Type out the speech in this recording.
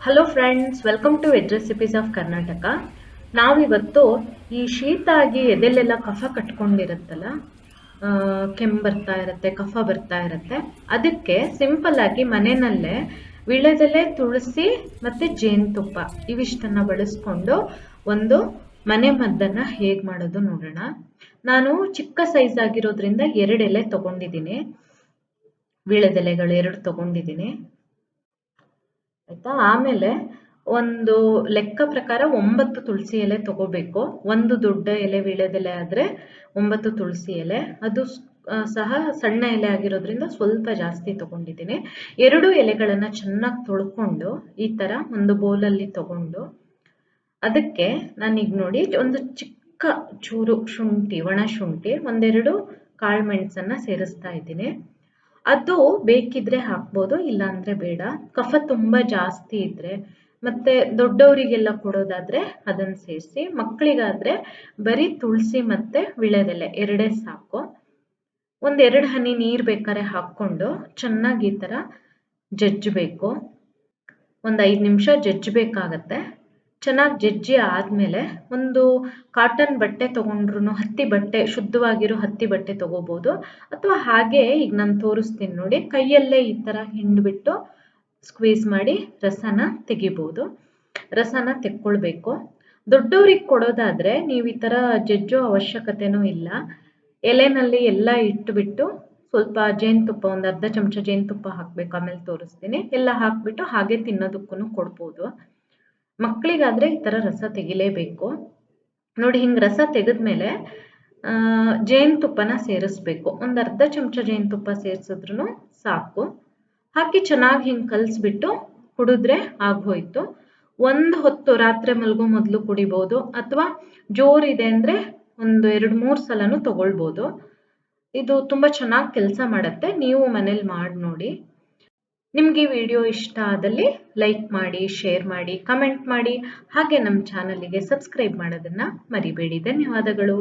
Hello friends, welcome to veg recipes of Karnataka. ನಾವಿವತ್ತು ಈ ಶೀತ ಆಗಿ ಎದೆಲೆಲ್ಲ ಕಫ ಕಟ್ಕೊಂಡಿರುತ್ತಲ್ಲ, ಕೆಮ್ಮು ಬರ್ತಾ ಇರುತ್ತೆ, ಕಫ ಬರ್ತಾ ಇರುತ್ತೆ. ಅದಕ್ಕೆ ಸಿಂಪಲ್ ಆಗಿ ಮನೆಯಲ್ಲೇ ವೀಳ್ಯದೆಲೆ, ತುಳಸಿ ಮತ್ತು ಜೇನುತುಪ್ಪ ಇವಿಷ್ಟನ್ನು ಬಳಸ್ಕೊಂಡು ಒಂದು ಮನೆ ಮದ್ದನ್ನು ಹೇಗೆ ಮಾಡೋದು ನೋಡೋಣ. ನಾನು ಚಿಕ್ಕ ಸೈಜ್ ಆಗಿರೋದ್ರಿಂದ 2 ಎಲೆ ತೊಗೊಂಡಿದ್ದೀನಿ, ವೀಳ್ಯದೆಲೆಗಳು 2 ತೊಗೊಂಡಿದ್ದೀನಿ ಆಯ್ತಾ. ಆಮೇಲೆ ಒಂದು ಲೆಕ್ಕ ಪ್ರಕಾರ 9 ತುಳಸಿ ಎಲೆ ತಗೋಬೇಕು. ಒಂದು ದೊಡ್ಡ ಎಲೆ ವೀಳ್ಯದೆಲೆ ಆದರೆ 9 ತುಳಸಿ ಎಲೆ, ಅದು ಸಹ ಸಣ್ಣ ಎಲೆ ಆಗಿರೋದ್ರಿಂದ ಸ್ವಲ್ಪ ಜಾಸ್ತಿ ತಗೊಂಡಿದ್ದೀನಿ. 2 ಎಲೆಗಳನ್ನು ಚೆನ್ನಾಗಿ ತೊಳ್ಕೊಂಡು ಈ ಥರ ಒಂದು ಬೌಲಲ್ಲಿ ತಗೊಂಡು ಅದಕ್ಕೆ ನಾನೀಗ ನೋಡಿ ಒಂದು ಚಿಕ್ಕ ಚೂರು ಶುಂಠಿ, ಒಣ ಶುಂಠಿ, ಒಂದೆರಡು ಕಾಳು ಮೆಣಸನ್ನು ಸೇರಿಸ್ತಾ ಇದ್ದೀನಿ. ಅದು ಬೇಕಿದ್ರೆ ಹಾಕ್ಬೋದು, ಇಲ್ಲಾಂದರೆ ಬೇಡ. ಕಫ ತುಂಬ ಜಾಸ್ತಿ ಇದ್ದರೆ ಮತ್ತು ದೊಡ್ಡವರಿಗೆಲ್ಲ ಕೊಡೋದಾದರೆ ಅದನ್ನು ಸೇರಿಸಿ, ಮಕ್ಕಳಿಗಾದರೆ ಬರೀ ತುಳಸಿ ಮತ್ತು ವೀಳ್ಯದೆಲೆ 2 ಸಾಕು. 1-2 ಹನಿ ನೀರು ಬೇಕಾದ್ರೆ ಹಾಕ್ಕೊಂಡು ಚೆನ್ನಾಗಿ ಈ ಥರ ಜಜ್ಜಬೇಕು. ಒಂದು 5 ನಿಮಿಷ ಜಜ್ಜಬೇಕಾಗತ್ತೆ. ಚೆನ್ನಾಗಿ ಜಜ್ಜಿ ಆದಮೇಲೆ ಒಂದು ಕಾಟನ್ ಬಟ್ಟೆ ತೊಗೊಂಡ್ರು, ಹತ್ತಿ ಬಟ್ಟೆ, ಶುದ್ಧವಾಗಿರೋ ಹತ್ತಿ ಬಟ್ಟೆ ತೊಗೋಬೋದು, ಅಥವಾ ಹಾಗೆ ಈಗ ನಾನು ತೋರಿಸ್ತೀನಿ ನೋಡಿ, ಕೈಯಲ್ಲೇ ಈ ಥರ ಹಿಂಡ್ಬಿಟ್ಟು ಸ್ಕ್ವೀಸ್ ಮಾಡಿ ರಸನ ತೆಗಿಬೋದು. ರಸನ ತೆಕ್ಕೊಳ್ಬೇಕು. ದೊಡ್ಡವ್ರಿಗೆ ಕೊಡೋದಾದರೆ ನೀವು ಈ ಥರ ಜಜ್ಜೋ ಅವಶ್ಯಕತೆನೂ ಇಲ್ಲ. ಎಲೆನಲ್ಲಿ ಎಲ್ಲ ಇಟ್ಟುಬಿಟ್ಟು ಸ್ವಲ್ಪ ಜೇನುತುಪ್ಪ, ಒಂದು ಅರ್ಧ ಚಮಚ ಜೇನುತುಪ್ಪ ಹಾಕಬೇಕು, ಆಮೇಲೆ ತೋರಿಸ್ತೀನಿ. ಎಲ್ಲ ಹಾಕಿಬಿಟ್ಟು ಹಾಗೆ ತಿನ್ನೋದಕ್ಕೂ ಕೊಡ್ಬೋದು. ಮಕ್ಕಳಿಗಾದರೆ ಈ ಥರ ರಸ ತೆಗಿಲೇಬೇಕು. ನೋಡಿ, ಹಿಂಗೆ ರಸ ತೆಗೆದ್ಮೇಲೆ ಜೇನುತುಪ್ಪನ ಸೇರಿಸ್ಬೇಕು. ಒಂದು ಅರ್ಧ ಚಮಚ ಜೇನುತುಪ್ಪ ಸೇರಿಸಿದ್ರೂ ಸಾಕು. ಹಾಕಿ ಚೆನ್ನಾಗಿ ಹಿಂಗೆ ಕಲಿಸ್ಬಿಟ್ಟು ಕುಡಿದ್ರೆ ಆಗೋಯ್ತು. ಒಂದು ಹೊತ್ತು ರಾತ್ರಿ ಮಲಗೋ ಮೊದಲು ಕುಡಿಬೋದು, ಅಥವಾ ಜೋರಿದೆ ಅಂದರೆ ಒಂದು 2-3 ಸಲನೂ ತಗೊಳ್ಬೋದು. ಇದು ತುಂಬ ಚೆನ್ನಾಗಿ ಕೆಲಸ ಮಾಡುತ್ತೆ. ನೀವು ಮನೇಲಿ ಮಾಡಿ ನೋಡಿ. ನಿಮಗೆ ಈ ವಿಡಿಯೋ ಇಷ್ಟ ಆದಲ್ಲಿ ಲೈಕ್ ಮಾಡಿ, ಶೇರ್ ಮಾಡಿ, ಕಮೆಂಟ್ ಮಾಡಿ, ಹಾಗೆ ನಮ್ಮ ಚಾನಲಿಗೆ ಸಬ್ಸ್ಕ್ರೈಬ್ ಮಾಡೋದನ್ನು ಮರಿಬೇಡಿ. ಧನ್ಯವಾದಗಳು.